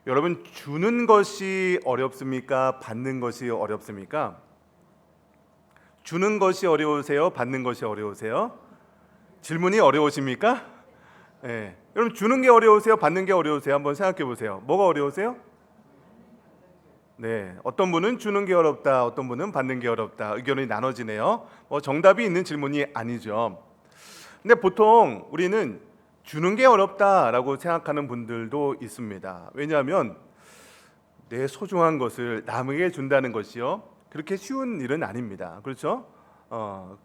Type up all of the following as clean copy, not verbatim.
여러분, 주는 것이 어렵습니까? 받는 것이 어렵습니까? 주는 것이 어려우세요? 받는 것이 어려우세요? 질문이 어려우십니까? 네. 여러분, 주는 게 어려우세요? 받는 게 어려우세요? 한번 생각해 보세요. 뭐가 어려우세요? 네, 어떤 분은 주는 게 어렵다, 어떤 분은 받는 게 어렵다, 의견이 나눠지네요. 정답이 있는 질문이 아니죠. 근데 보통 우리는 주는 게 어렵다라고 생각하는 분들도 있습니다. 왜냐하면 내 소중한 것을 남에게 준다는 것이요, 그렇게 쉬운 일은 아닙니다. 그렇죠?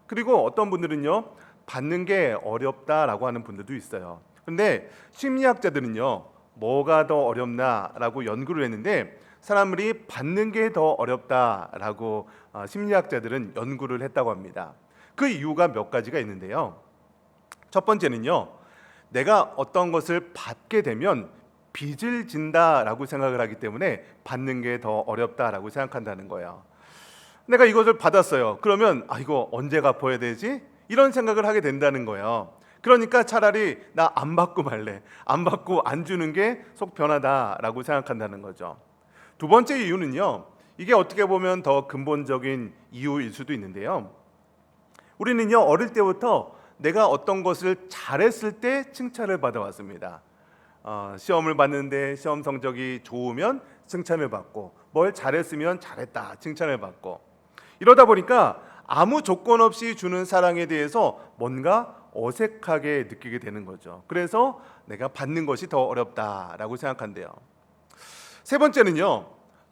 그리고 어떤 분들은요, 받는 게 어렵다라고 하는 분들도 있어요. 근데 심리학자들은요, 뭐가 더 어렵나라고 연구를 했는데 사람들이 받는 게 더 어렵다라고 심리학자들은 연구를 했다고 합니다. 그 이유가 몇 가지가 있는데요. 첫 번째는요, 내가 어떤 것을 받게 되면 빚을 진다라고 생각을 하기 때문에 받는 게 더 어렵다라고 생각한다는 거예요. 내가 이것을 받았어요. 그러면 이거 언제 갚아야 되지? 이런 생각을 하게 된다는 거예요. 그러니까 차라리 나 안 받고 말래, 안 받고 안 주는 게 속 편하다라고 생각한다는 거죠. 두 번째 이유는요, 이게 어떻게 보면 더 근본적인 이유일 수도 있는데요, 우리는요, 어릴 때부터 내가 어떤 것을 잘했을 때 칭찬을 받아왔습니다. 시험을 봤는데 시험 성적이 좋으면 칭찬을 받고, 뭘 잘했으면 잘했다 칭찬을 받고, 이러다 보니까 아무 조건 없이 주는 사랑에 대해서 뭔가 어색하게 느끼게 되는 거죠. 그래서 내가 받는 것이 더 어렵다라고 생각한대요. 세 번째는요,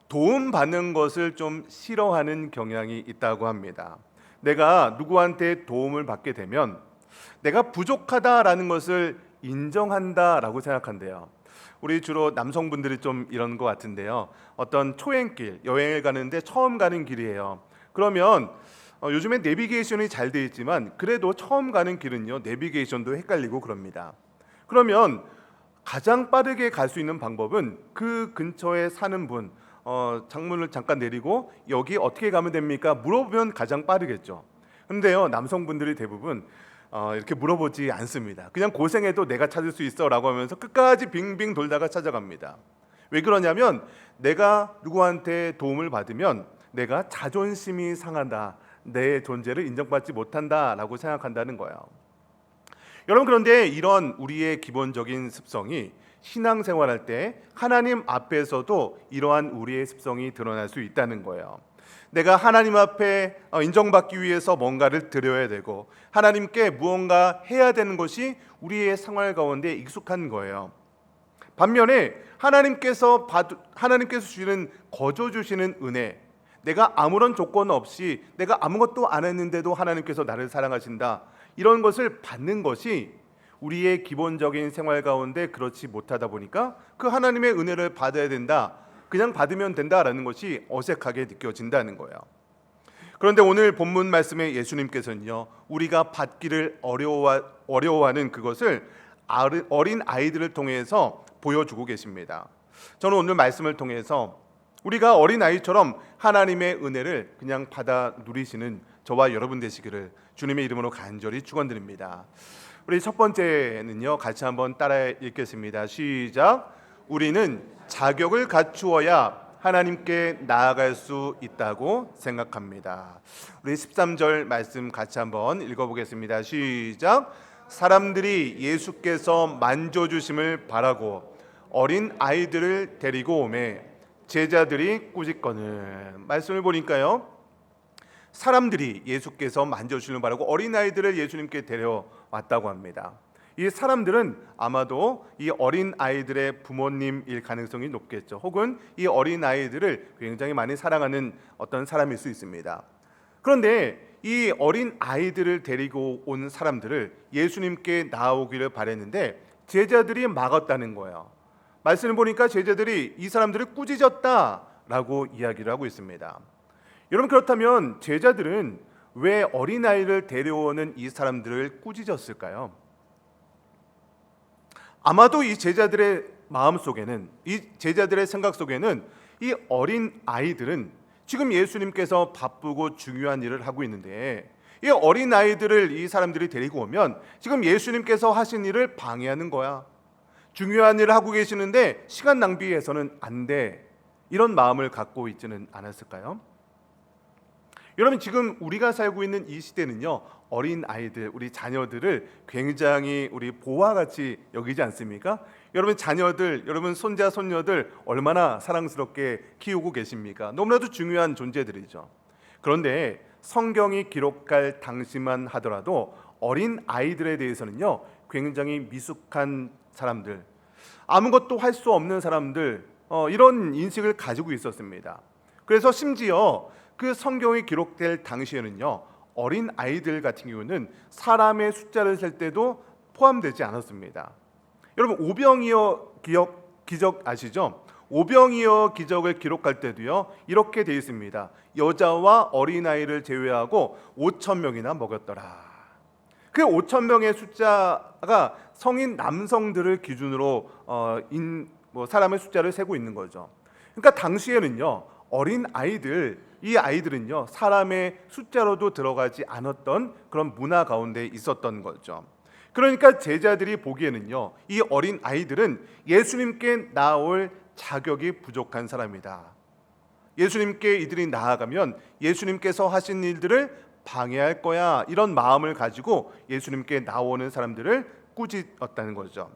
도움받는 것을 좀 싫어하는 경향이 있다고 합니다. 내가 누구한테 도움을 받게 되면 내가 부족하다라는 것을 인정한다라고 생각한대요. 우리 주로 남성분들이 좀 이런 것 같은데요, 어떤 초행길, 여행을 가는데 처음 가는 길이에요. 그러면 요즘에 내비게이션이 잘 돼 있지만 그래도 처음 가는 길은요, 내비게이션도 헷갈리고 그럽니다. 그러면 가장 빠르게 갈 수 있는 방법은 그 근처에 사는 분, 창문을 잠깐 내리고 여기 어떻게 가면 됩니까? 물어보면 가장 빠르겠죠. 근데요, 남성분들이 대부분 이렇게 물어보지 않습니다. 그냥 고생해도 내가 찾을 수 있어 라고 하면서 끝까지 빙빙 돌다가 찾아갑니다. 왜 그러냐면 내가 누구한테 도움을 받으면 내가 자존심이 상한다, 내 존재를 인정받지 못한다 라고 생각한다는 거예요. 여러분, 그런데 이런 우리의 기본적인 습성이 신앙생활할 때 하나님 앞에서도 이러한 우리의 습성이 드러날 수 있다는 거예요. 내가 하나님 앞에 인정받기 위해서 뭔가를 드려야 되고 하나님께 무언가 해야 되는 것이 우리의 생활 가운데 익숙한 거예요. 반면에 하나님께서 주시는, 거저 주시는 은혜, 내가 아무런 조건 없이 내가 아무것도 안 했는데도 하나님께서 나를 사랑하신다, 이런 것을 받는 것이 우리의 기본적인 생활 가운데 그렇지 못하다 보니까 그 하나님의 은혜를 받아야 된다, 그냥 받으면 된다라는 것이 어색하게 느껴진다는 거예요. 그런데 오늘 본문 말씀에 예수님께서는요, 우리가 받기를 어려워하는 그것을 어린 아이들을 통해서 보여주고 계십니다. 저는 오늘 말씀을 통해서 우리가 어린 아이처럼 하나님의 은혜를 그냥 받아 누리시는 저와 여러분 되시기를 주님의 이름으로 간절히 축원드립니다. 우리 첫 번째는요, 같이 한번 따라 읽겠습니다. 시작. 우리는 자격을 갖추어야 하나님께 나아갈 수 있다고 생각합니다. 우리 13절 말씀 같이 한번 읽어보겠습니다. 시작. 사람들이 예수께서 만져주심을 바라고 어린 아이들을 데리고 오매 제자들이 꾸짖거늘. 말씀을 보니까요, 사람들이 예수께서 만져주시는 바라고 어린아이들을 예수님께 데려왔다고 합니다. 이 사람들은 아마도 이 어린아이들의 부모님일 가능성이 높겠죠. 혹은 이 어린아이들을 굉장히 많이 사랑하는 어떤 사람일 수 있습니다. 그런데 이 어린아이들을 데리고 온 사람들을 예수님께 나오기를 바랬는데 제자들이 막았다는 거예요. 말씀을 보니까 제자들이 이 사람들을 꾸짖었다라고 이야기를 하고 있습니다. 여러분, 그렇다면 제자들은 왜 어린아이를 데려오는 이 사람들을 꾸짖었을까요? 아마도 이 제자들의 마음 속에는, 이 제자들의 생각 속에는 이 어린아이들은 지금 예수님께서 바쁘고 중요한 일을 하고 있는데 이 어린아이들을 이 사람들이 데리고 오면 지금 예수님께서 하신 일을 방해하는 거야. 중요한 일을 하고 계시는데 시간 낭비해서는 안 돼. 이런 마음을 갖고 있지는 않았을까요? 여러분, 지금 우리가 살고 있는 이 시대는요, 어린 아이들, 우리 자녀들을 굉장히 우리 보화 같이 여기지 않습니까? 여러분 자녀들, 여러분 손자 손녀들 얼마나 사랑스럽게 키우고 계십니까? 너무나도 중요한 존재들이죠. 그런데 성경이 기록할 당시만 하더라도 어린 아이들에 대해서는요, 굉장히 미숙한 사람들, 아무것도 할 수 없는 사람들, 이런 인식을 가지고 있었습니다. 그래서 심지어 그 성경이 기록될 당시에는요, 어린 아이들 같은 경우는 사람의 숫자를 셀 때도 포함되지 않았습니다. 여러분, 오병이어 기적 아시죠? 오병이어 기적을 기록할 때도요, 이렇게 되어 있습니다. 여자와 어린아이를 제외하고 5천 명이나 먹였더라. 그 5천 명의 숫자가 성인 남성들을 기준으로 사람의 숫자를 세고 있는 거죠. 그러니까 당시에는요, 어린 아이들, 이 아이들은요, 사람의 숫자로도 들어가지 않았던 그런 문화 가운데 있었던 거죠. 그러니까 제자들이 보기에는요, 이 어린 아이들은 예수님께 나올 자격이 부족한 사람이다. 예수님께 이들이 나아가면 예수님께서 하신 일들을 방해할 거야, 이런 마음을 가지고 예수님께 나오는 사람들을 꾸짖었다는 거죠.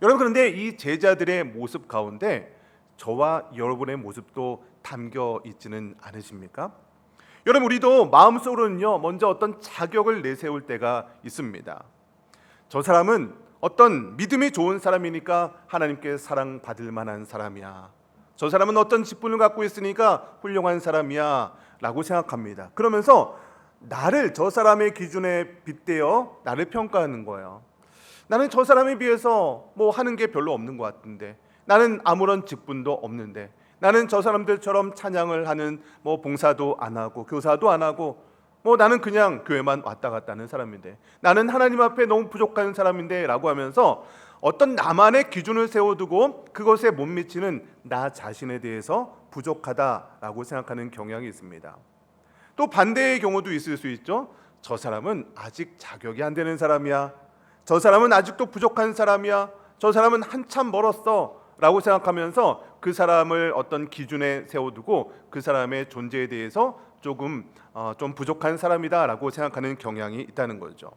여러분, 그런데 이 제자들의 모습 가운데 저와 여러분의 모습도 담겨 있지는 않으십니까? 여러분, 우리도 마음속으로는요, 먼저 어떤 자격을 내세울 때가 있습니다. 저 사람은 어떤 믿음이 좋은 사람이니까 하나님께 사랑받을 만한 사람이야. 저 사람은 어떤 직분을 갖고 있으니까 훌륭한 사람이야 라고 생각합니다. 그러면서 나를 저 사람의 기준에 빗대어 나를 평가하는 거예요. 나는 저 사람에 비해서 뭐 하는 게 별로 없는 것 같은데, 나는 아무런 직분도 없는데, 나는 저 사람들처럼 찬양을 하는 뭐 봉사도 안 하고 교사도 안 하고 뭐 나는 그냥 교회만 왔다 갔다 하는 사람인데, 나는 하나님 앞에 너무 부족한 사람인데 라고 하면서 어떤 나만의 기준을 세워두고 그것에 못 미치는 나 자신에 대해서 부족하다라고 생각하는 경향이 있습니다. 또 반대의 경우도 있을 수 있죠. 저 사람은 아직 자격이 안 되는 사람이야. 저 사람은 아직도 부족한 사람이야. 저 사람은 한참 멀었어 라고 생각하면서 그 사람을 어떤 기준에 세워두고 그 사람의 존재에 대해서 좀 부족한 사람이다 라고 생각하는 경향이 있다는 거죠.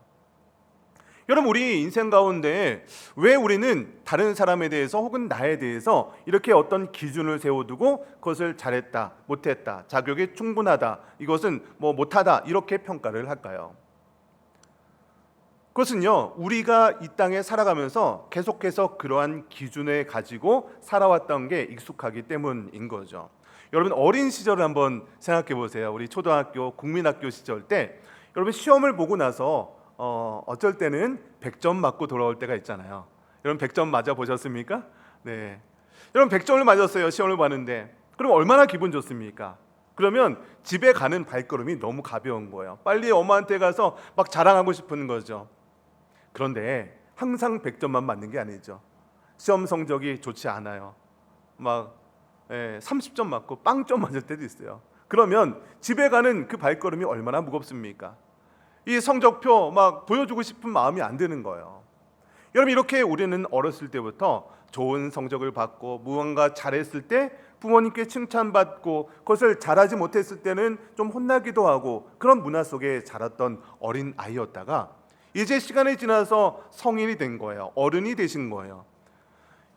여러분, 우리 인생 가운데 왜 우리는 다른 사람에 대해서 혹은 나에 대해서 이렇게 어떤 기준을 세워두고 그것을 잘했다, 못했다, 자격이 충분하다, 이것은 뭐 못하다 이렇게 평가를 할까요? 그것은요, 우리가 이 땅에 살아가면서 계속해서 그러한 기준을 가지고 살아왔던 게 익숙하기 때문인 거죠. 여러분, 어린 시절을 한번 생각해 보세요. 우리 초등학교, 국민학교 시절 때 여러분 시험을 보고 나서 어쩔 때는 100점 맞고 돌아올 때가 있잖아요. 여러분 100점 맞아 보셨습니까? 네. 여러분 100점을 맞았어요. 시험을 봤는데. 그럼 얼마나 기분 좋습니까? 그러면 집에 가는 발걸음이 너무 가벼운 거예요. 빨리 엄마한테 가서 막 자랑하고 싶은 거죠. 그런데 항상 100점만 맞는 게 아니죠. 시험 성적이 좋지 않아요. 막 30점 맞고 빵점 맞을 때도 있어요. 그러면 집에 가는 그 발걸음이 얼마나 무겁습니까? 이 성적표 막 보여주고 싶은 마음이 안 드는 거예요. 여러분, 이렇게 우리는 어렸을 때부터 좋은 성적을 받고 무언가 잘했을 때 부모님께 칭찬받고 그것을 잘하지 못했을 때는 좀 혼나기도 하고 그런 문화 속에 자랐던 어린 아이였다가 이제 시간이 지나서 성인이 된 거예요. 어른이 되신 거예요.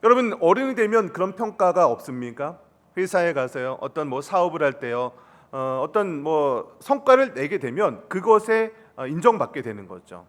여러분, 어른이 되면 그런 평가가 없습니까? 회사에 가서요, 어떤 뭐 사업을 할 때요, 어떤 뭐 성과를 내게 되면 그것에 인정받게 되는 거죠.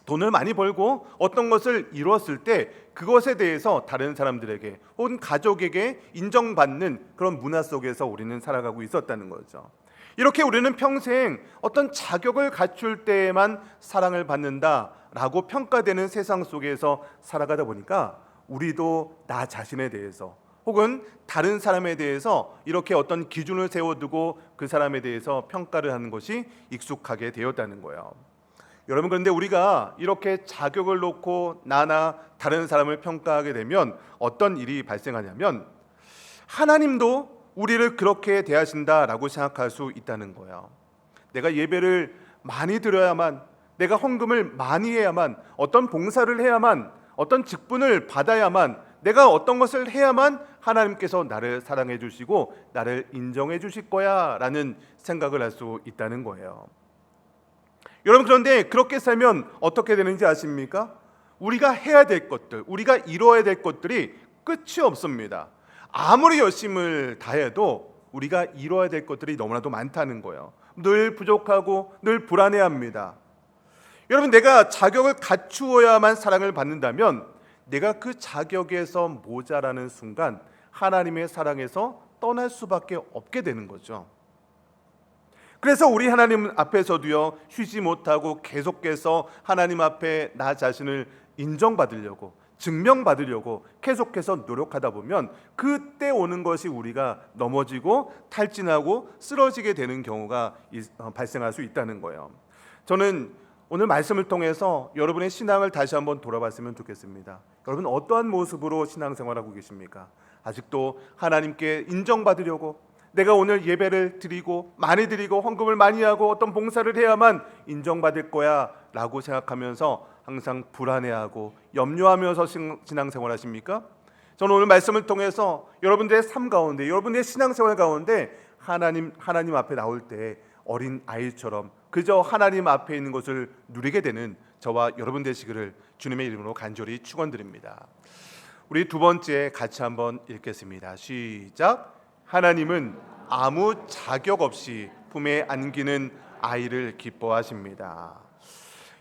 돈을 많이 벌고 어떤 것을 이루었을 때 그것에 대해서 다른 사람들에게 혹은 가족에게 인정받는 그런 문화 속에서 우리는 살아가고 있었다는 거죠. 이렇게 우리는 평생 어떤 자격을 갖출 때에만 사랑을 받는다라고 평가되는 세상 속에서 살아가다 보니까 우리도 나 자신에 대해서 혹은 다른 사람에 대해서 이렇게 어떤 기준을 세워두고 그 사람에 대해서 평가를 하는 것이 익숙하게 되었다는 거예요. 여러분, 그런데 우리가 이렇게 자격을 놓고 나나 다른 사람을 평가하게 되면 어떤 일이 발생하냐면 하나님도 우리를 그렇게 대하신다라고 생각할 수 있다는 거예요. 내가 예배를 많이 드려야만, 내가 헌금을 많이 해야만, 어떤 봉사를 해야만, 어떤 직분을 받아야만, 내가 어떤 것을 해야만 하나님께서 나를 사랑해 주시고 나를 인정해 주실 거야 라는 생각을 할 수 있다는 거예요. 여러분, 그런데 그렇게 살면 어떻게 되는지 아십니까? 우리가 해야 될 것들, 우리가 이루어야 될 것들이 끝이 없습니다. 아무리 열심을 다해도 우리가 이루어야 될 것들이 너무나도 많다는 거예요. 늘 부족하고 늘 불안해합니다. 여러분, 내가 자격을 갖추어야만 사랑을 받는다면 내가 그 자격에서 모자라는 순간 하나님의 사랑에서 떠날 수밖에 없게 되는 거죠. 그래서 우리 하나님 앞에서도요, 쉬지 못하고 계속해서 하나님 앞에 나 자신을 인정받으려고, 증명받으려고 계속해서 노력하다 보면 그때 오는 것이 우리가 넘어지고 탈진하고 쓰러지게 되는 경우가 발생할 수 있다는 거예요. 저는 오늘 말씀을 통해서 여러분의 신앙을 다시 한번 돌아봤으면 좋겠습니다. 여러분, 어떠한 모습으로 신앙생활하고 계십니까? 아직도 하나님께 인정받으려고, 내가 오늘 예배를 드리고 많이 드리고 헌금을 많이 하고 어떤 봉사를 해야만 인정받을 거야 라고 생각하면서 항상 불안해하고 염려하면서 신앙생활 하십니까? 저는 오늘 말씀을 통해서 여러분들의 삶 가운데, 여러분들의 신앙생활 가운데 하나님 앞에 나올 때 어린 아이처럼 그저 하나님 앞에 있는 것을 누리게 되는 저와 여러분 되시기를 주님의 이름으로 간절히 축원드립니다. 우리 두 번째 같이 한번 읽겠습니다. 시작. 하나님은 아무 자격 없이 품에 안기는 아이를 기뻐하십니다.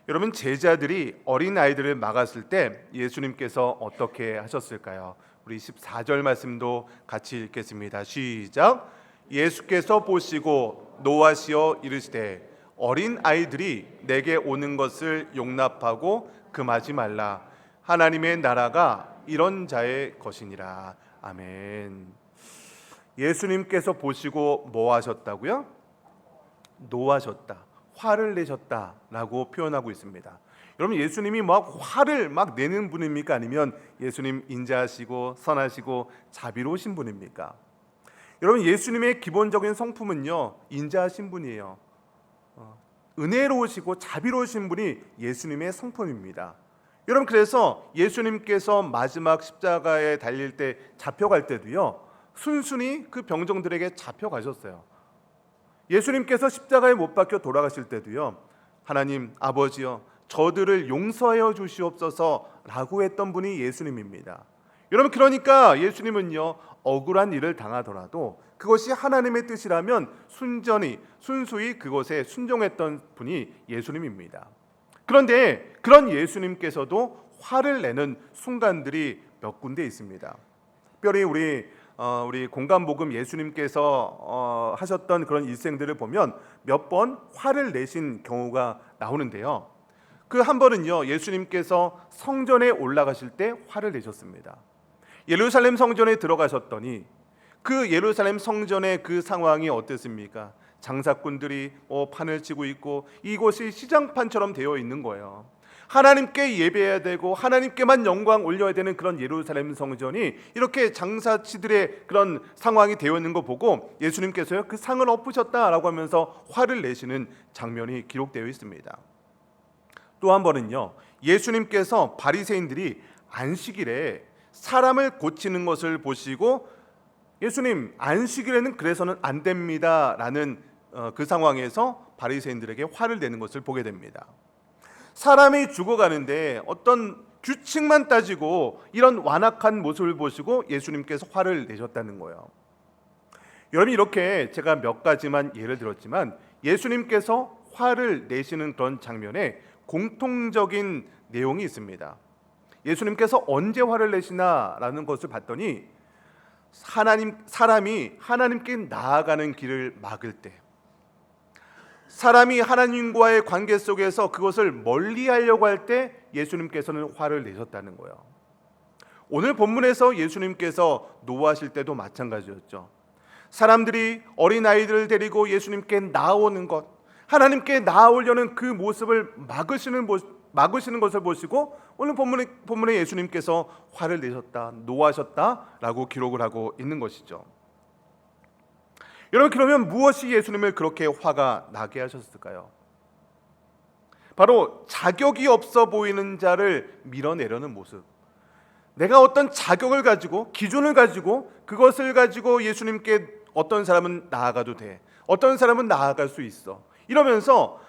여러분, 제자들이 어린 아이들을 막았을 때 예수님께서 어떻게 하셨을까요? 우리 14절 말씀도 같이 읽겠습니다. 시작. 예수께서 보시고 노하시어 이르시되 어린 아이들이 내게 오는 것을 용납하고 금하지 말라. 하나님의 나라가 이런 자의 것이니라. 아멘. 예수님께서 보시고 뭐 하셨다고요? 노하셨다, 화를 내셨다라고 표현하고 있습니다. 여러분, 예수님이 막 화를 막 내는 분입니까? 아니면 예수님 인자하시고 선하시고 자비로우신 분입니까? 여러분, 예수님의 기본적인 성품은요, 인자하신 분이에요. 은혜로우시고 자비로우신 분이 예수님의 성품입니다. 여러분, 그래서 예수님께서 마지막 십자가에 달릴 때 잡혀갈 때도요, 순순히 그 병정들에게 잡혀가셨어요. 예수님께서 십자가에 못 박혀 돌아가실 때도요, 하나님 아버지여 저들을 용서하여 주시옵소서 라고 했던 분이 예수님입니다. 여러분, 그러니까 예수님은요, 억울한 일을 당하더라도 그것이 하나님의 뜻이라면 순수히 그것에 순종했던 분이 예수님입니다. 그런데 그런 예수님께서도 화를 내는 순간들이 몇 군데 있습니다. 특별히 우리 공감복음 예수님께서 하셨던 그런 일생들을 보면 몇 번 화를 내신 경우가 나오는데요. 그 한 번은요, 예수님께서 성전에 올라가실 때 화를 내셨습니다. 예루살렘 성전에 들어가셨더니 그 예루살렘 성전의 그 상황이 어땠습니까? 장사꾼들이 판을 치고 있고 이곳이 시장판처럼 되어 있는 거예요. 하나님께 예배해야 되고 하나님께만 영광 올려야 되는 그런 예루살렘 성전이 이렇게 장사치들의 그런 상황이 되어 있는 거 보고 예수님께서요, 그 상을 엎으셨다라고 하면서 화를 내시는 장면이 기록되어 있습니다. 또 한 번은요, 예수님께서 바리새인들이 안식일에 사람을 고치는 것을 보시고 예수님, 안식일에는 그래서는 안 됩니다 라는 그 상황에서 바리새인들에게 화를 내는 것을 보게 됩니다. 사람이 죽어가는데 어떤 규칙만 따지고 이런 완악한 모습을 보시고 예수님께서 화를 내셨다는 거예요. 여러분, 이렇게 제가 몇 가지만 예를 들었지만 예수님께서 화를 내시는 그런 장면에 공통적인 내용이 있습니다. 예수님께서 언제 화를 내시나라는 것을 봤더니 사람이 하나님께 나아가는 길을 막을 때, 사람이 하나님과의 관계 속에서 그것을 멀리하려고 할 때 예수님께서는 화를 내셨다는 거예요. 오늘 본문에서 예수님께서 노하실 때도 마찬가지였죠. 사람들이 어린아이들을 데리고 예수님께 나오는 것, 하나님께 나아오려는 그 모습을 막으시는 것을 보시고 오늘 본문에 예수님께서 화를 내셨다, 노하셨다라고 기록을 하고 있는 것이죠. 여러분, 그러면 무엇이 예수님을 그렇게 화가 나게 하셨을까요? 바로 자격이 없어 보이는 자를 밀어내려는 모습. 내가 어떤 자격을 가지고 기준을 가지고 그것을 가지고 예수님께 어떤 사람은 나아가도 돼, 어떤 사람은 나아갈 수 있어, 이러면서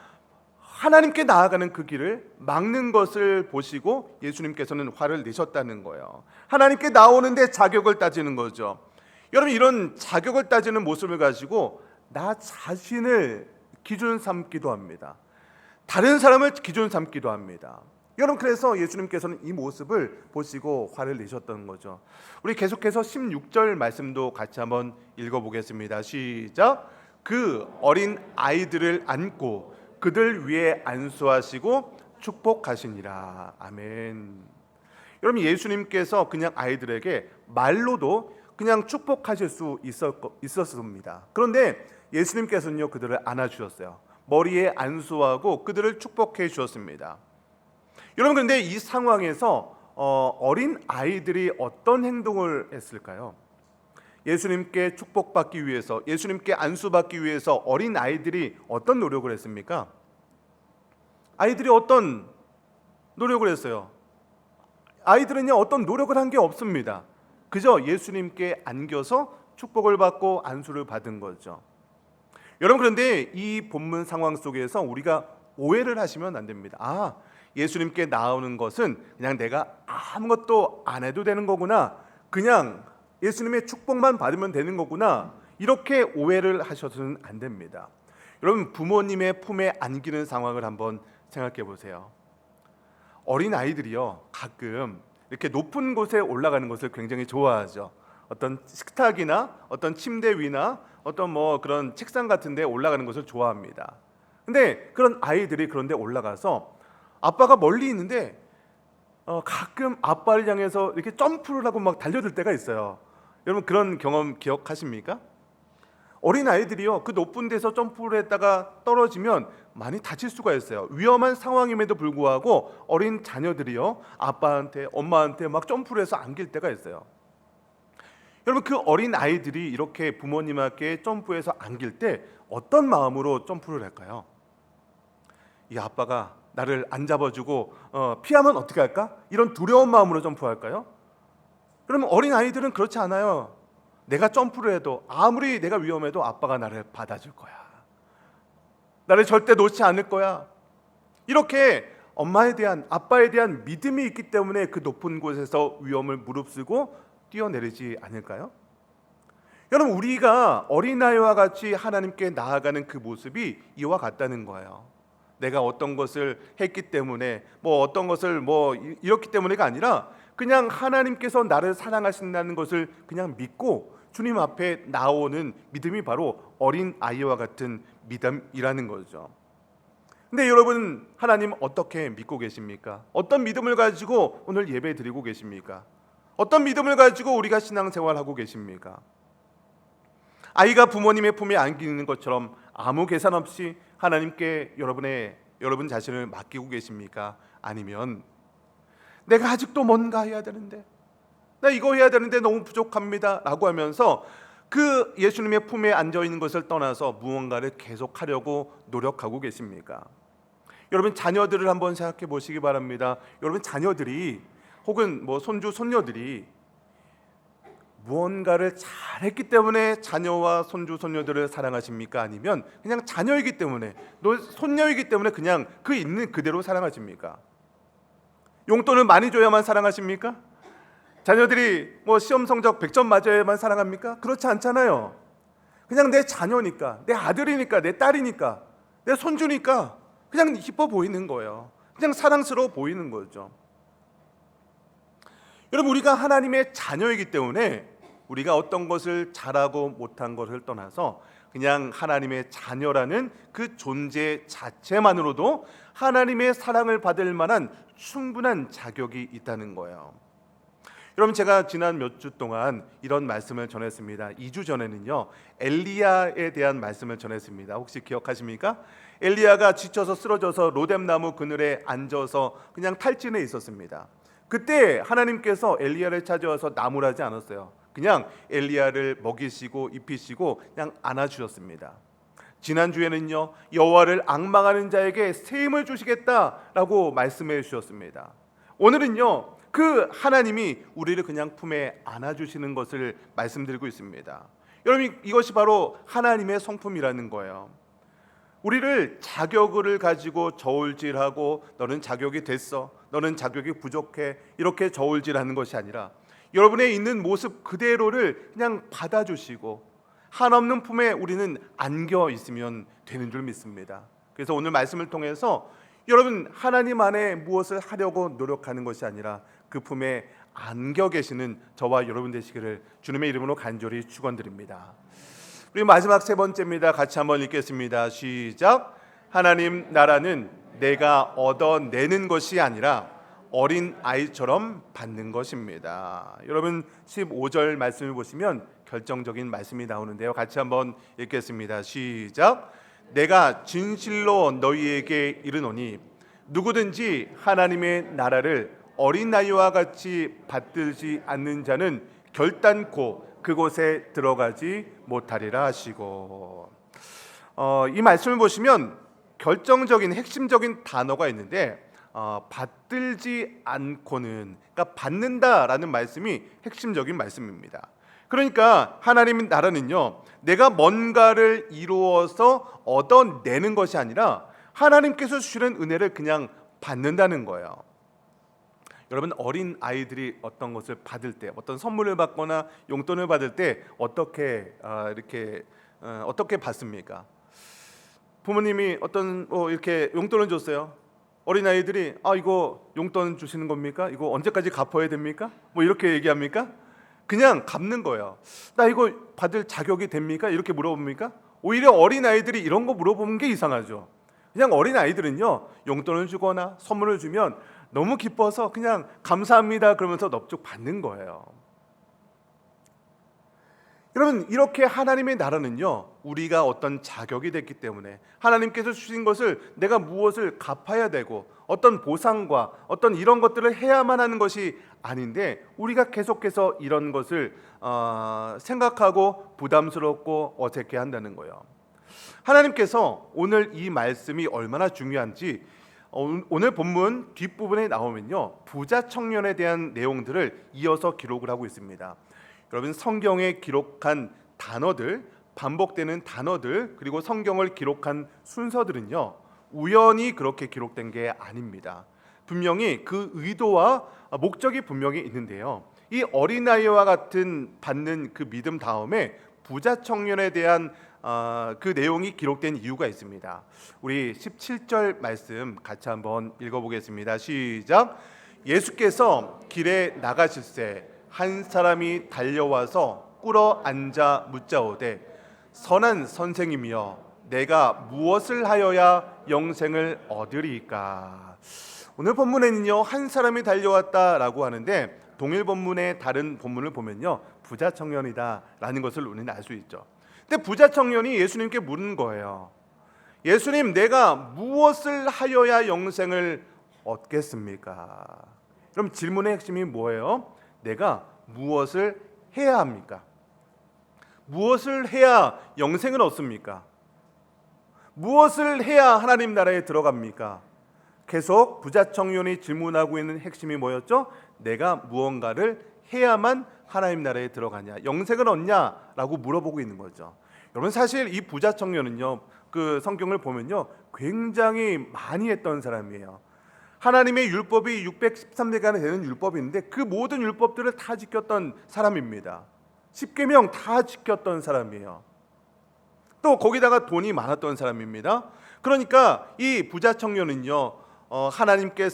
하나님께 나아가는 그 길을 막는 것을 보시고 예수님께서는 화를 내셨다는 거예요. 하나님께 나오는데 자격을 따지는 거죠. 여러분, 이런 자격을 따지는 모습을 가지고 나 자신을 기준 삼기도 합니다. 다른 사람을 기준 삼기도 합니다. 여러분, 그래서 예수님께서는 이 모습을 보시고 화를 내셨던 거죠. 우리 계속해서 16절 말씀도 같이 한번 읽어보겠습니다. 시작. 그 어린 아이들을 안고 그들 위에 안수하시고 축복하시니라. 아멘. 여러분, 예수님께서 그냥 아이들에게 말로도 그냥 축복하실 수 있었습니다. 그런데 예수님께서는요, 그들을 안아주셨어요. 머리에 안수하고 그들을 축복해 주셨습니다. 여러분, 그런데 이 상황에서 어린 아이들이 어떤 행동을 했을까요? 예수님께 축복받기 위해서, 예수님께 안수받기 위해서 어린 아이들이 어떤 노력을 했습니까? 아이들이 어떤 노력을 했어요? 아이들은요, 어떤 노력을 한 게 없습니다. 그저 예수님께 안겨서 축복을 받고 안수를 받은 거죠. 여러분, 그런데 이 본문 상황 속에서 우리가 오해를 하시면 안 됩니다. 예수님께 나오는 것은 그냥 내가 아무것도 안 해도 되는 거구나, 그냥 예수님의 축복만 받으면 되는 거구나, 이렇게 오해를 하셔서는 안 됩니다. 여러분, 부모님의 품에 안기는 상황을 한번 생각해 보세요. 어린 아이들이요, 가끔 이렇게 높은 곳에 올라가는 것을 굉장히 좋아하죠. 어떤 식탁이나 어떤 침대 위나 어떤 그런 책상 같은 데 올라가는 것을 좋아합니다. 근데 그런 아이들이 그런 데 올라가서 아빠가 멀리 있는데 가끔 아빠를 향해서 이렇게 점프를 하고 막 달려들 때가 있어요. 여러분, 그런 경험 기억하십니까? 어린 아이들이요, 그 높은 데서 점프를 했다가 떨어지면 많이 다칠 수가 있어요. 위험한 상황임에도 불구하고 어린 자녀들이요, 아빠한테 엄마한테 막 점프를 해서 안길 때가 있어요. 여러분, 그 어린 아이들이 이렇게 부모님께 점프해서 안길 때 어떤 마음으로 점프를 할까요? 이 아빠가 나를 안 잡아주고 피하면 어떻게 할까? 이런 두려운 마음으로 점프할까요? 그러면 어린 아이들은 그렇지 않아요. 내가 점프를 해도, 아무리 내가 위험해도 아빠가 나를 받아줄 거야, 나를 절대 놓지 않을 거야, 이렇게 엄마에 대한, 아빠에 대한 믿음이 있기 때문에 그 높은 곳에서 위험을 무릅쓰고 뛰어내리지 않을까요? 여러분, 우리가 어린아이와 같이 하나님께 나아가는 그 모습이 이와 같다는 거예요. 내가 어떤 것을 했기 때문에, 어떤 것을 이렇기 때문에가 아니라 그냥 하나님께서 나를 사랑하신다는 것을 그냥 믿고 주님 앞에 나오는 믿음이 바로 어린 아이와 같은 믿음이라는 거죠. 근데 여러분, 하나님 어떻게 믿고 계십니까? 어떤 믿음을 가지고 오늘 예배 드리고 계십니까? 어떤 믿음을 가지고 우리가 신앙생활하고 계십니까? 아이가 부모님의 품에 안기는 것처럼 아무 계산 없이 하나님께 여러분 자신을 맡기고 계십니까? 아니면 내가 아직도 뭔가 해야 되는데, 나 이거 해야 되는데 너무 부족합니다 라고 하면서 그 예수님의 품에 앉아있는 것을 떠나서 무언가를 계속하려고 노력하고 계십니까? 여러분, 자녀들을 한번 생각해 보시기 바랍니다. 여러분, 자녀들이 혹은 손주 손녀들이 무언가를 잘했기 때문에 자녀와 손주 손녀들을 사랑하십니까? 아니면 그냥 자녀이기 때문에, 손녀이기 때문에 그냥 그 있는 그대로 사랑하십니까? 용돈을 많이 줘야만 사랑하십니까? 자녀들이 시험 성적 100점 맞아야만 사랑합니까? 그렇지 않잖아요. 그냥 내 자녀니까, 내 아들이니까, 내 딸이니까, 내 손주니까 그냥 기뻐 보이는 거예요. 그냥 사랑스러워 보이는 거죠. 여러분, 우리가 하나님의 자녀이기 때문에 우리가 어떤 것을 잘하고 못한 것을 떠나서 그냥 하나님의 자녀라는 그 존재 자체만으로도 하나님의 사랑을 받을 만한 충분한 자격이 있다는 거예요. 여러분, 제가 지난 몇 주 동안 이런 말씀을 전했습니다. 2주 전에는요, 엘리야에 대한 말씀을 전했습니다. 혹시 기억하십니까? 엘리야가 지쳐서 쓰러져서 로뎀나무 그늘에 앉아서 그냥 탈진해 있었습니다. 그때 하나님께서 엘리야를 찾아와서 나무라지 않았어요. 그냥 엘리야를 먹이시고 입히시고 그냥 안아주셨습니다. 지난주에는요, 여호와를 앙망하는 자에게 새 힘을 주시겠다라고 말씀해 주셨습니다. 오늘은요, 그 하나님이 우리를 그냥 품에 안아주시는 것을 말씀드리고 있습니다. 여러분, 이것이 바로 하나님의 성품이라는 거예요. 우리를 자격을 가지고 저울질하고 너는 자격이 됐어, 너는 자격이 부족해, 이렇게 저울질하는 것이 아니라 여러분의 있는 모습 그대로를 그냥 받아주시고 한없는 품에 우리는 안겨 있으면 되는 줄 믿습니다. 그래서 오늘 말씀을 통해서 여러분, 하나님 안에 무엇을 하려고 노력하는 것이 아니라 그 품에 안겨 계시는 저와 여러분 되시기를 주님의 이름으로 간절히 축원드립니다. 우리 마지막 세 번째입니다. 같이 한번 읽겠습니다. 시작. 하나님 나라는 내가 얻어내는 것이 아니라 어린 아이처럼 받는 것입니다. 여러분, 15절 말씀을 보시면 결정적인 말씀이 나오는데요. 같이 한번 읽겠습니다. 시작. 내가 진실로 너희에게 이르노니 누구든지 하나님의 나라를 어린아이와 같이 받들지 않는 자는 결단코 그곳에 들어가지 못하리라 하시고, 이 말씀을 보시면 결정적인 핵심적인 단어가 있는데 받들지 않고는, 그러니까 받는다라는 말씀이 핵심적인 말씀입니다. 그러니까 하나님의 나라는요, 내가 뭔가를 이루어서 얻어내는 것이 아니라 하나님께서 주시는 은혜를 그냥 받는다는 거예요. 여러분, 어린 아이들이 어떤 것을 받을 때, 어떤 선물을 받거나 용돈을 받을 때 어떻게 어떻게 받습니까? 부모님이 어떤 이렇게 용돈을 줬어요. 어린 아이들이 이거 용돈 주시는 겁니까? 이거 언제까지 갚아야 됩니까? 뭐 이렇게 얘기합니까? 그냥 갚는 거예요. 나 이거 받을 자격이 됩니까? 이렇게 물어봅니까? 오히려 어린 아이들이 이런 거 물어보는 게 이상하죠. 그냥 어린 아이들은요, 용돈을 주거나 선물을 주면 너무 기뻐서 그냥 감사합니다 그러면서 넙죽 받는 거예요. 여러분, 이렇게 하나님의 나라는요, 우리가 어떤 자격이 됐기 때문에 하나님께서 주신 것을 내가 무엇을 갚아야 되고 어떤 보상과 어떤 이런 것들을 해야만 하는 것이 아닌데, 우리가 계속해서 이런 것을 생각하고 부담스럽고 어색해 한다는 거예요. 하나님께서 오늘 이 말씀이 얼마나 중요한지 오늘 본문 뒷부분에 나오면요, 부자 청년에 대한 내용들을 이어서 기록을 하고 있습니다. 여러분, 성경에 기록한 단어들, 반복되는 단어들, 그리고 성경을 기록한 순서들은요, 우연히 그렇게 기록된 게 아닙니다. 분명히 그 의도와 목적이 분명히 있는데요, 이 어린아이와 같은 받는 그 믿음 다음에 부자 청년에 대한 그 내용이 기록된 이유가 있습니다. 우리 17절 말씀 같이 한번 읽어보겠습니다. 시작. 예수께서 길에 나가실새 한 사람이 달려와서 꿇어 앉아 묻자오되 선한 선생님이여 내가 무엇을 하여야 영생을 얻으리까? 오늘 본문에는요, 한 사람이 달려왔다라고 하는데 동일 본문의 다른 본문을 보면요, 부자 청년이다라는 것을 우리는 알 수 있죠. 근데 부자 청년이 예수님께 묻는 거예요. 예수님, 내가 무엇을 하여야 영생을 얻겠습니까? 그럼 질문의 핵심이 뭐예요? 내가 무엇을 해야 합니까? 무엇을 해야 영생을 얻습니까? 무엇을 해야 하나님 나라에 들어갑니까? 계속 부자 청년이 질문하고 있는 핵심이 뭐였죠? 내가 무언가를 해야만 하나님 나라에 들어가냐, 영생을 얻냐라고 물어보고 있는 거죠. 여러분, 사실 이 부자 청년은요, 그 성경을 보면요, 굉장히 많이 했던 사람이에요. 하나님의 율법이 613개가 되는 율법인데 그 모든 율법들을 다 지켰던 사람입니다. 10계명 다 지켰던 사람이에요. 또 거기다가 돈이 많았던 사람입니다. 그러니까 이 부자 청년은요, 하나님께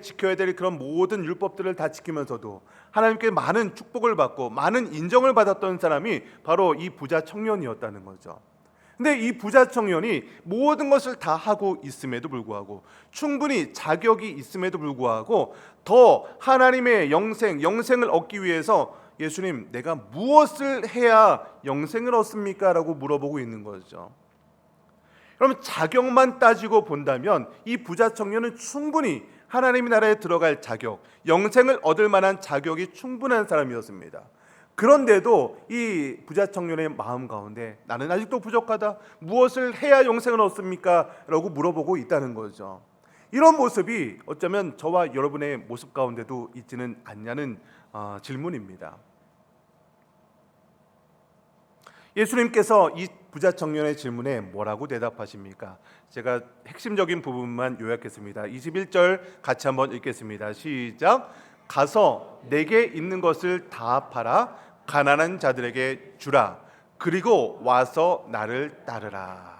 지켜야 될 그런 모든 율법들을 다 지키면서도 하나님께 많은 축복을 받고 많은 인정을 받았던 사람이 바로 이 부자 청년이었다는 거죠. 근데 이 부자 청년이 모든 것을 다 하고 있음에도 불구하고, 충분히 자격이 있음에도 불구하고 더 하나님의 영생을 얻기 위해서 예수님, 내가 무엇을 해야 영생을 얻습니까? 라고 물어보고 있는 거죠. 그러면 자격만 따지고 본다면 이 부자 청년은 충분히 하나님의 나라에 들어갈 자격, 영생을 얻을 만한 자격이 충분한 사람이었습니다. 그런데도 이 부자 청년의 마음 가운데 나는 아직도 부족하다, 무엇을 해야 영생을 얻습니까? 라고 물어보고 있다는 거죠. 이런 모습이 어쩌면 저와 여러분의 모습 가운데도 있지는 않냐는 질문입니다. 예수님께서 이 부자 청년의 질문에 뭐라고 대답하십니까? 제가 핵심적인 부분만 요약했습니다. 21절 같이 한번 읽겠습니다. 시작. 가서 내게 있는 것을 다 팔아 가난한 자들에게 주라. 그리고 와서 나를 따르라.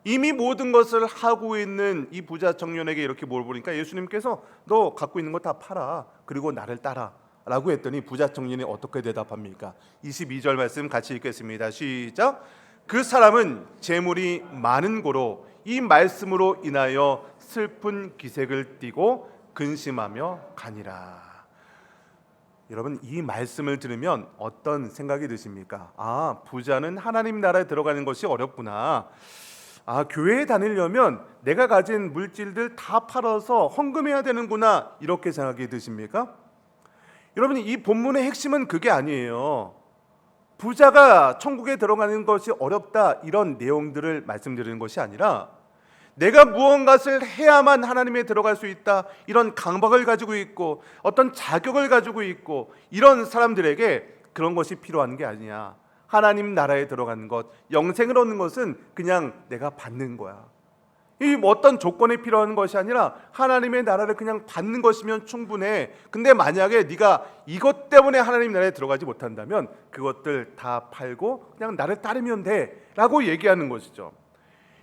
이미 모든 것을 하고 있는 이 부자 청년에게 이렇게 물어보니까 예수님께서 너 갖고 있는 거 다 팔아. 그리고 나를 따라. 라고 했더니 부자 청년이 어떻게 대답합니까? 22절 말씀 같이 읽겠습니다. 시작. 그 사람은 재물이 많은 고로 이 말씀으로 인하여 슬픈 기색을 띠고 근심하며 가니라. 여러분, 이 말씀을 들으면 어떤 생각이 드십니까? 아, 부자는 하나님 나라에 들어가는 것이 어렵구나. 아, 교회에 다니려면 내가 가진 물질들 다 팔아서 헌금해야 되는구나, 이렇게 생각이 드십니까? 여러분, 이 본문의 핵심은 그게 아니에요. 부자가 천국에 들어가는 것이 어렵다, 이런 내용들을 말씀드리는 것이 아니라 내가 무언가를 해야만 하나님에 들어갈 수 있다, 이런 강박을 가지고 있고 어떤 자격을 가지고 있고 이런 사람들에게 그런 것이 필요한 게 아니야. 하나님 나라에 들어가는 것, 영생을 얻는 것은 그냥 내가 받는 거야. 이 어떤 조건이 필요한 것이 아니라 하나님의 나라를 그냥 받는 것이면 충분해. 근데 만약에 네가 이것 때문에 하나님 나라에 들어가지 못한다면 그것들 다 팔고 그냥 나를 따르면 돼 라고 얘기하는 것이죠.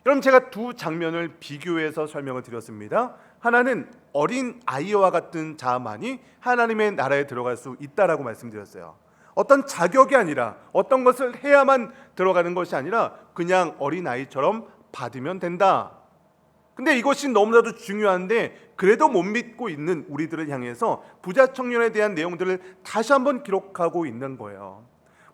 여러분, 제가 두 장면을 비교해서 설명을 드렸습니다. 하나는 어린 아이와 같은 자만이 하나님의 나라에 들어갈 수 있다라고 말씀드렸어요. 어떤 자격이 아니라 어떤 것을 해야만 들어가는 것이 아니라 그냥 어린 아이처럼 받으면 된다. 근데 이것이 너무나도 중요한데 그래도 못 믿고 있는 우리들을 향해서 부자 청년에 대한 내용들을 다시 한번 기록하고 있는 거예요.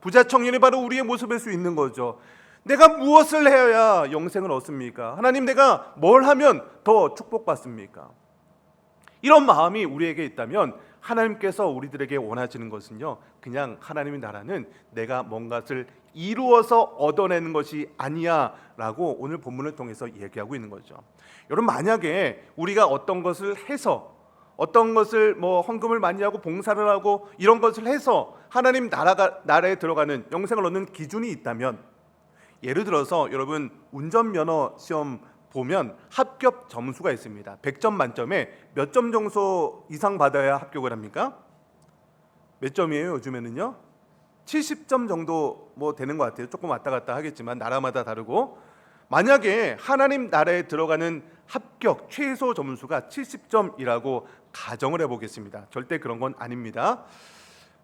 부자 청년이 바로 우리의 모습일 수 있는 거죠. 내가 무엇을 해야 영생을 얻습니까? 하나님, 내가 뭘 하면 더 축복받습니까? 이런 마음이 우리에게 있다면 하나님께서 우리들에게 원하시는 것은요, 그냥 하나님의 나라는 내가 뭔가를 이루어서 얻어내는 것이 아니야 라고 오늘 본문을 통해서 얘기하고 있는 거죠. 여러분, 만약에 우리가 어떤 것을 해서 어떤 것을 헌금을 많이 하고 봉사를 하고 이런 것을 해서 하나님 나라에 들어가는 영생을 얻는 기준이 있다면, 예를 들어서 여러분 운전면허 시험 보면 합격 점수가 있습니다. 100점 만점에 몇 점 정도 이상 받아야 합격을 합니까? 몇 점이에요 요즘에는요? 70점 정도 되는 것 같아요. 조금 왔다 갔다 하겠지만 나라마다 다르고, 만약에 하나님 나라에 들어가는 합격 최소 점수가 70점이라고 가정을 해보겠습니다. 절대 그런 건 아닙니다.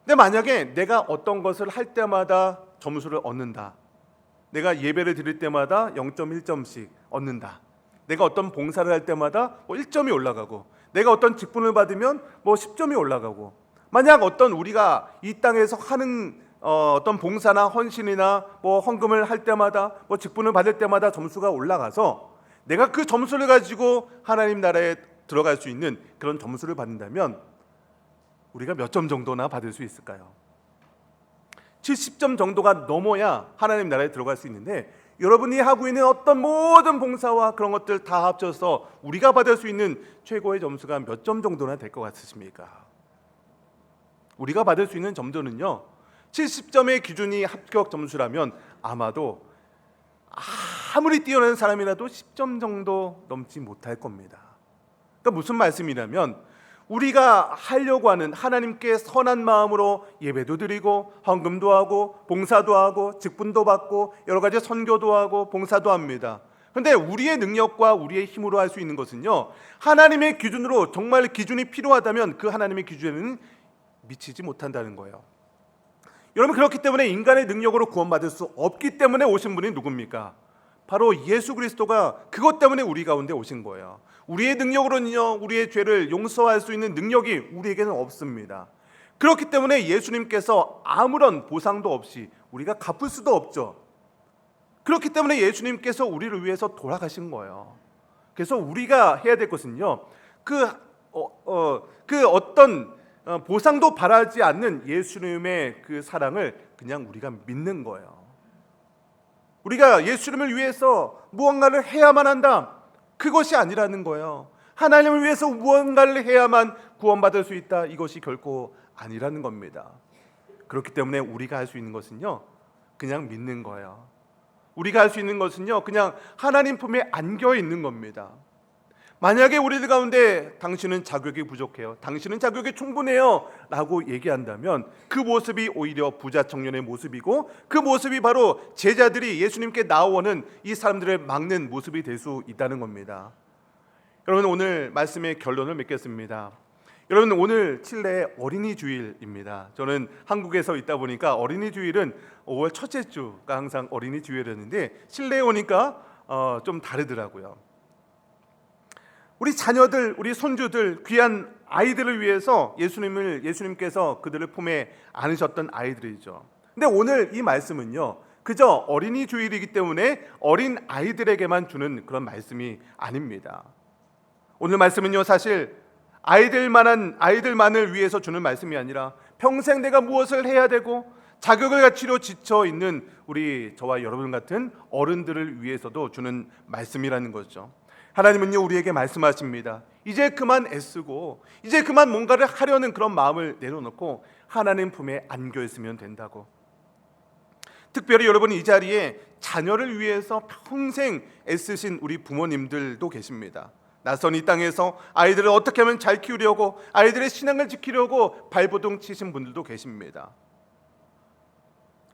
근데 만약에 내가 어떤 것을 할 때마다 점수를 얻는다, 내가 예배를 드릴 때마다 0.1점씩 얻는다, 내가 어떤 봉사를 할 때마다 1점이 올라가고, 내가 어떤 직분을 받으면 10점이 올라가고, 만약 어떤 우리가 이 땅에서 하는 어떤 봉사나 헌신이나 헌금을 할 때마다 직분을 받을 때마다 점수가 올라가서 내가 그 점수를 가지고 하나님 나라에 들어갈 수 있는 그런 점수를 받는다면 우리가 몇 점 정도나 받을 수 있을까요? 70점 정도가 넘어야 하나님 나라에 들어갈 수 있는데, 여러분이 하고 있는 어떤 모든 봉사와 그런 것들 다 합쳐서 우리가 받을 수 있는 최고의 점수가 몇 점 정도나 될 것 같으십니까? 우리가 받을 수 있는 점수는요, 70점의 기준이 합격 점수라면 아마도 아무리 뛰어난 사람이라도 10점 정도 넘지 못할 겁니다. 그러니까 무슨 말씀이냐면, 우리가 하려고 하는 하나님께 선한 마음으로 예배도 드리고 헌금도 하고 봉사도 하고 직분도 받고 여러 가지 선교도 하고 봉사도 합니다. 그런데 우리의 능력과 우리의 힘으로 할 수 있는 것은요, 하나님의 기준으로 정말 기준이 필요하다면 그 하나님의 기준에는 미치지 못한다는 거예요. 여러분, 그렇기 때문에 인간의 능력으로 구원받을 수 없기 때문에 오신 분이 누굽니까? 바로 예수 그리스도가 그것 때문에 우리 가운데 오신 거예요. 우리의 능력으로는요, 우리의 죄를 용서할 수 있는 능력이 우리에게는 없습니다. 그렇기 때문에 예수님께서 아무런 보상도 없이 우리가 갚을 수도 없죠. 그렇기 때문에 예수님께서 우리를 위해서 돌아가신 거예요. 그래서 우리가 해야 될 것은요, 그 어떤 보상도 바라지 않는 예수님의 그 사랑을 그냥 우리가 믿는 거예요. 우리가 예수님을 위해서 무언가를 해야만 한다, 그것이 아니라는 거예요. 하나님을 위해서 무언가를 해야만 구원받을 수 있다, 이것이 결코 아니라는 겁니다. 그렇기 때문에 우리가 할 수 있는 것은요, 그냥 믿는 거예요. 우리가 할 수 있는 것은요, 그냥 하나님 품에 안겨 있는 겁니다. 만약에 우리들 가운데 당신은 자격이 부족해요, 당신은 자격이 충분해요 라고 얘기한다면 그 모습이 오히려 부자 청년의 모습이고, 그 모습이 바로 제자들이 예수님께 나오는 이 사람들을 막는 모습이 될 수 있다는 겁니다. 여러분, 오늘 말씀의 결론을 맺겠습니다. 여러분, 오늘 칠레의 어린이 주일입니다. 저는 한국에서 있다 보니까 어린이 주일은 5월 첫째 주가 항상 어린이 주일이었는데 칠레에 오니까 좀 다르더라고요. 우리 자녀들, 우리 손주들, 귀한 아이들을 위해서 예수님께서 그들을 품에 안으셨던 아이들이죠. 근데 오늘 이 말씀은요, 그저 어린이 주일이기 때문에 어린 아이들에게만 주는 그런 말씀이 아닙니다. 오늘 말씀은요, 사실 아이들만을 위해서 주는 말씀이 아니라 평생 내가 무엇을 해야 되고 자격을 갖추려 지쳐 있는 저와 여러분 같은 어른들을 위해서도 주는 말씀이라는 거죠. 하나님은요, 우리에게 말씀하십니다. 이제 그만 애쓰고 이제 그만 뭔가를 하려는 그런 마음을 내려놓고 하나님 품에 안겨 있으면 된다고. 특별히 여러분이 이 자리에 자녀를 위해서 평생 애쓰신 우리 부모님들도 계십니다. 낯선 이 땅에서 아이들을 어떻게 하면 잘 키우려고, 아이들의 신앙을 지키려고 발버둥 치신 분들도 계십니다.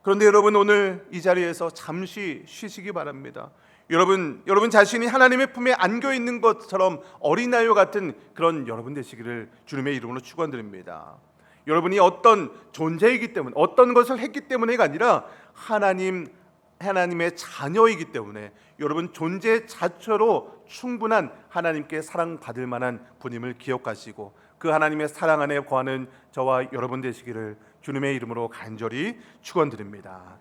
그런데 여러분, 오늘 이 자리에서 잠시 쉬시기 바랍니다. 여러분 자신이 하나님의 품에 안겨 있는 것처럼 어린아이와 같은 그런 여러분 되시기를 주님의 이름으로 축원드립니다. 여러분이 어떤 존재이기 때문에, 어떤 것을 했기 때문에가 아니라 하나님의 자녀이기 때문에 여러분 존재 자체로 충분한 하나님께 사랑받을 만한 분임을 기억하시고 그 하나님의 사랑 안에 거하는 저와 여러분 되시기를 주님의 이름으로 간절히 축원드립니다.